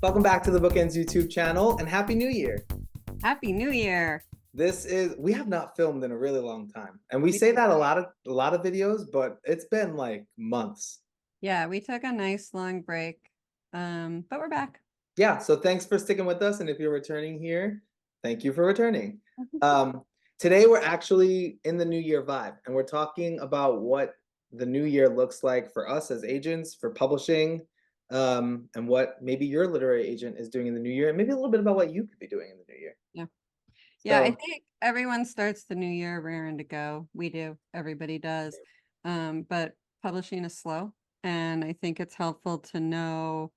Welcome back to the BookEnds YouTube channel and Happy New Year. Happy New Year. We have not filmed in a really long time. And we We, say that a lot of videos, but it's been like months. yeah, we took a nice long break. But we're back. Yeah, so thanks for sticking with us. And if you're returning here, thank you for returning. Um, Today we're actually in the New Year vibe, and we're talking about what the new year looks like for us as agents, for publishing, and what maybe your literary agent is doing in the new year, and maybe a little bit about what you could be doing in the new year. Yeah. Yeah, I So think everyone starts the new year raring to go. We do. Everybody does. But publishing is slow, and I think it's helpful to know,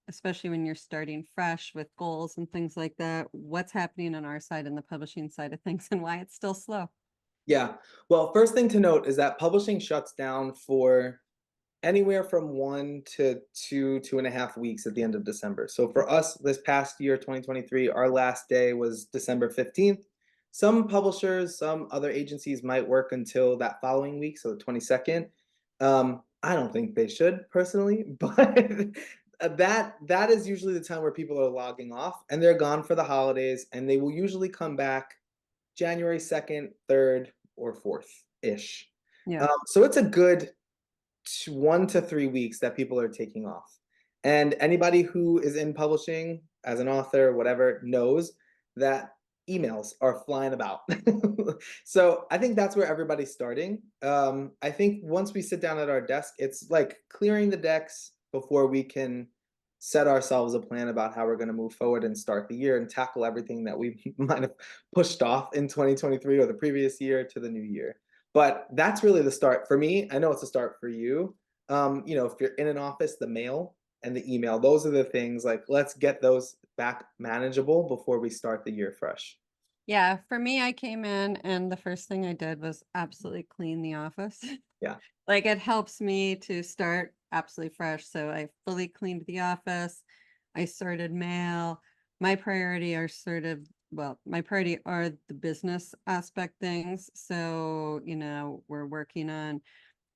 especially when you're starting fresh with goals and things like that, what's happening on our side and the publishing side of things and why it's still slow. yeah. Well, first thing to note is that publishing shuts down for anywhere from 1 to 2.5 weeks at the end of December. So for us, this past year, 2023, our last day was December 15th. Some publishers, some other agencies might work until that following week, so the 22nd. I don't think they should personally, but that is usually the time where people are logging off and they're gone for the holidays, and they will usually come back January 2nd, 3rd, or 4th-ish. Yeah. So it's a good 1 to 3 weeks that people are taking off. And anybody who is in publishing as an author, whatever, knows that emails are flying about. So I think that's where everybody's starting. I think once we sit down at our desk, it's like clearing the decks before we can set ourselves a plan about how we're going to move forward and start the year and tackle everything that we might have pushed off in 2023 or the previous year to the new year. But that's really the start for me. I know it's a start for you. If you're in an office, the mail and the email, those are the things, like, let's get those back manageable before we start the year fresh. Yeah, for me, I came in and the first thing I did was absolutely clean the office. Yeah. Like, it helps me to start absolutely fresh, so I fully cleaned the office, I sorted mail. My priority are the business aspect things, so, we're working on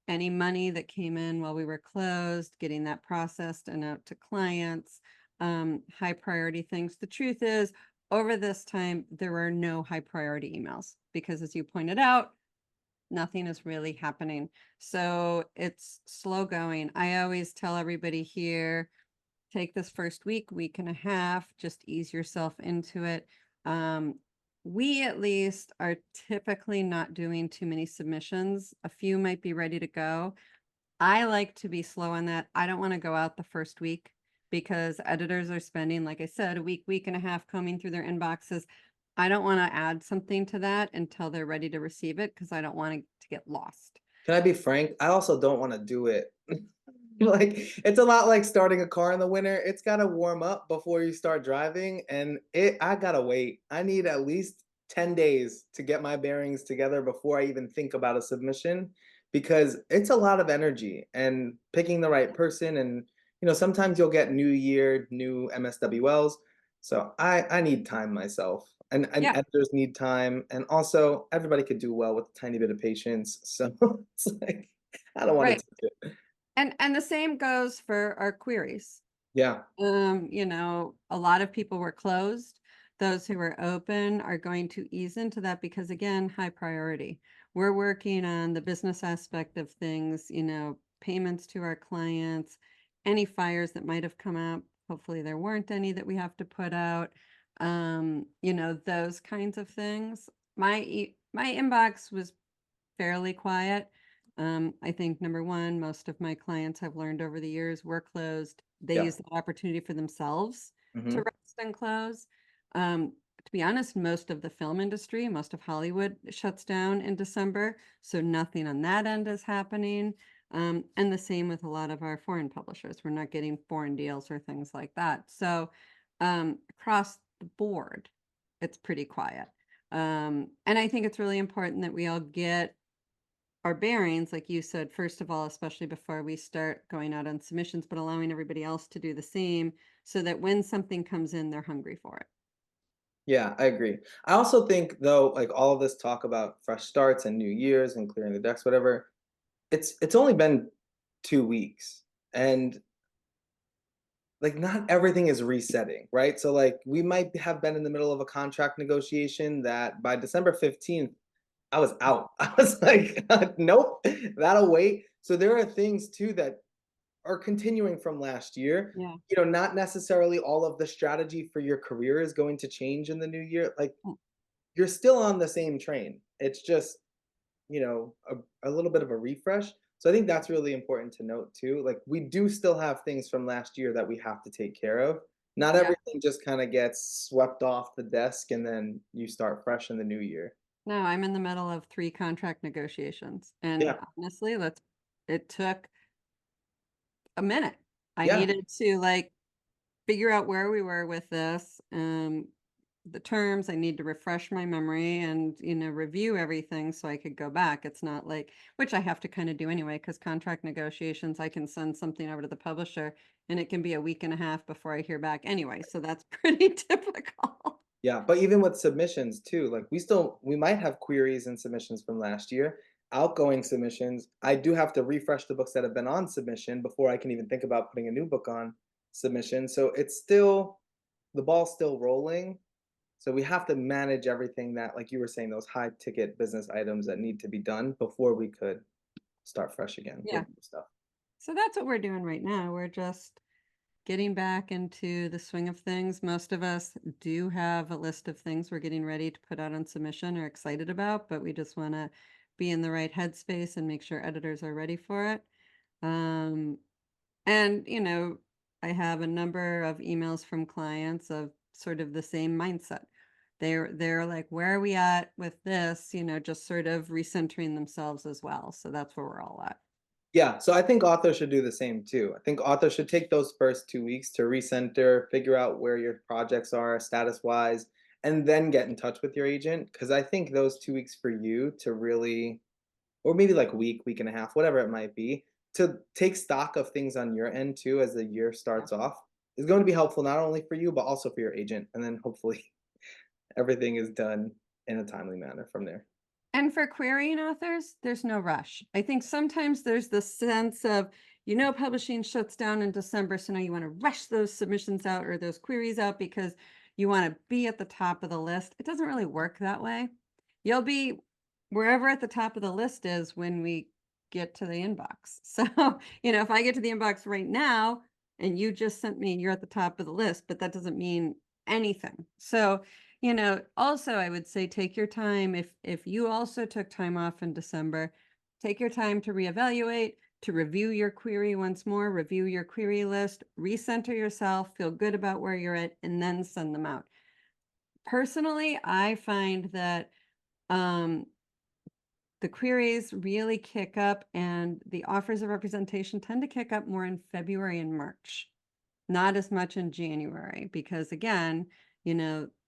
any money that came in while we were closed, getting that processed and out to clients, high priority things. The truth is, over this time, there were no high priority emails because, as you pointed out, nothing is really happening. So it's slow going. I always tell everybody here, take this first week and a half, just ease yourself into it. We at least are typically not doing too many submissions. A few might be ready to go. I like to be slow on that. I don't want to go out the first week because editors are spending, like I said, a week and a half combing through their inboxes. I don't want to add something to that until they're ready to receive it because I don't want it to get lost. Can I be frank? I also don't want to do it. Like, it's a lot like starting a car in the winter. It's got to warm up before you start driving, and I got to wait. I need at least 10 days to get my bearings together before I even think about a submission, because it's a lot of energy and picking the right person. And sometimes you'll get new year, new MSWLs. So I need time myself. And Yeah, editors need time, and also everybody could do well with a tiny bit of patience. So it's like, I don't want to right. take it. And the same goes for our queries. Yeah. A lot of people were closed. Those who are open are going to ease into that because, again, high priority. We're working on the business aspect of things, payments to our clients, any fires that might have come up. Hopefully there weren't any that we have to put out. Those kinds of things. My inbox was fairly quiet. I think number one, most of my clients have learned over the years, we're closed. They Yeah. use the opportunity for themselves to Hmm. rest and close. To be honest, most of the film industry, most of Hollywood shuts down in December, so nothing on that end is happening. And the same with a lot of our foreign publishers. We're not getting foreign deals or things like that. So across the board, it's pretty quiet. And I think it's really important that we all get our bearings, like you said, first of all, especially before we start going out on submissions, but allowing everybody else to do the same so that when something comes in, they're hungry for it. Yeah, I agree. I also think, though, like, all of this talk about fresh starts and New Year's and clearing the decks, whatever, it's only been 2 weeks, and like not everything is resetting, right? So like we might have been in the middle of a contract negotiation that by December 15th, I was out. I was like, nope, that'll wait. So there are things too that are continuing from last year. Yeah. Not necessarily all of the strategy for your career is going to change in the new year. Like Mm. you're still on the same train. It's just, a little bit of a refresh. So I think that's really important to note too. Like we do still have things from last year that we have to take care of. Not Yeah. everything just kind of gets swept off the desk and then you start fresh in the new year. No, I'm in the middle of 3 contract negotiations, and Yeah. honestly, it took a minute. I Yeah. needed to, like, figure out where we were with this, the terms. I need to refresh my memory and, review everything so I could go back. It's not like, which I have to kind of do anyway, because contract negotiations, I can send something over to the publisher and it can be a week and a half before I hear back anyway. So that's pretty typical. Yeah, but even with submissions too, like we might have queries and submissions from last year, outgoing submissions. I do have to refresh the books that have been on submission before I can even think about putting a new book on submission. So it's still the ball's still rolling. So we have to manage everything that, like you were saying, those high ticket business items that need to be done before we could start fresh again Yeah. with new stuff. So that's what we're doing right now. We're just getting back into the swing of things. Most of us do have a list of things we're getting ready to put out on submission or excited about, but we just want to be in the right headspace and make sure editors are ready for it. Um, and, I have a number of emails from clients of sort of the same mindset. They're like, where are we at with this? Just sort of recentering themselves as well. So that's where we're all at. Yeah, so I think authors should do the same too. I think authors should take those first 2 weeks to recenter, figure out where your projects are status wise, and then get in touch with your agent. Because I think those 2 weeks for you to really, or maybe like week and a half, whatever it might be, to take stock of things on your end too as the year Yeah. starts off is going to be helpful not only for you, but also for your agent. And then hopefully everything is done in a timely manner from there. And for querying authors, there's no rush. I think sometimes there's the sense of, publishing shuts down in December, so now you want to rush those submissions out or those queries out because you want to be at the top of the list. It doesn't really work that way. You'll be wherever at the top of the list is when we get to the inbox. So, if I get to the inbox right now and you just sent me, you're at the top of the list, but that doesn't mean anything. So, also I would say take your time. If you also took time off in December, take your time to reevaluate, to review your query once more, review your query list, recenter yourself, feel good about where you're at, and then send them out. Personally, I find that um, the queries really kick up and the offers of representation tend to kick up more in February and March, not as much in January, because again,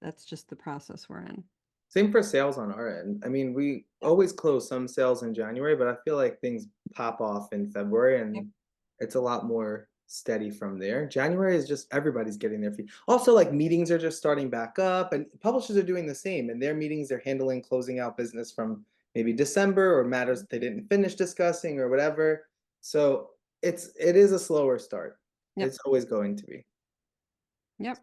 that's just the process we're in. Same for sales on our end. I mean, we Yep. always close some sales in January, but I feel like things pop off in February Yep. and it's a lot more steady from there. January is just everybody's getting their fee. Also, like meetings are just starting back up and publishers are doing the same. And their meetings, they're handling closing out business from maybe December or matters they didn't finish discussing or whatever. So it is a slower start. Yep. It's always going to be. Yep.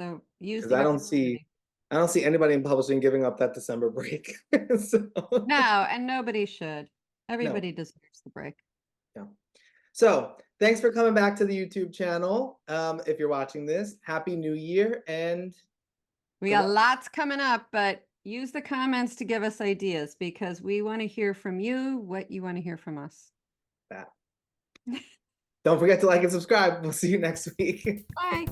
So use Because the I don't see opportunity. I don't see anybody in publishing giving up that December break. So No, and nobody should. no, Everybody deserves the break. yeah. So thanks for coming back to the YouTube channel. If you're watching this, Happy New Year and We good got luck lots coming up, but use the comments to give us ideas because we want to hear from you what you want to hear from us. with that. Don't forget to like and subscribe. We'll see you next week. Bye.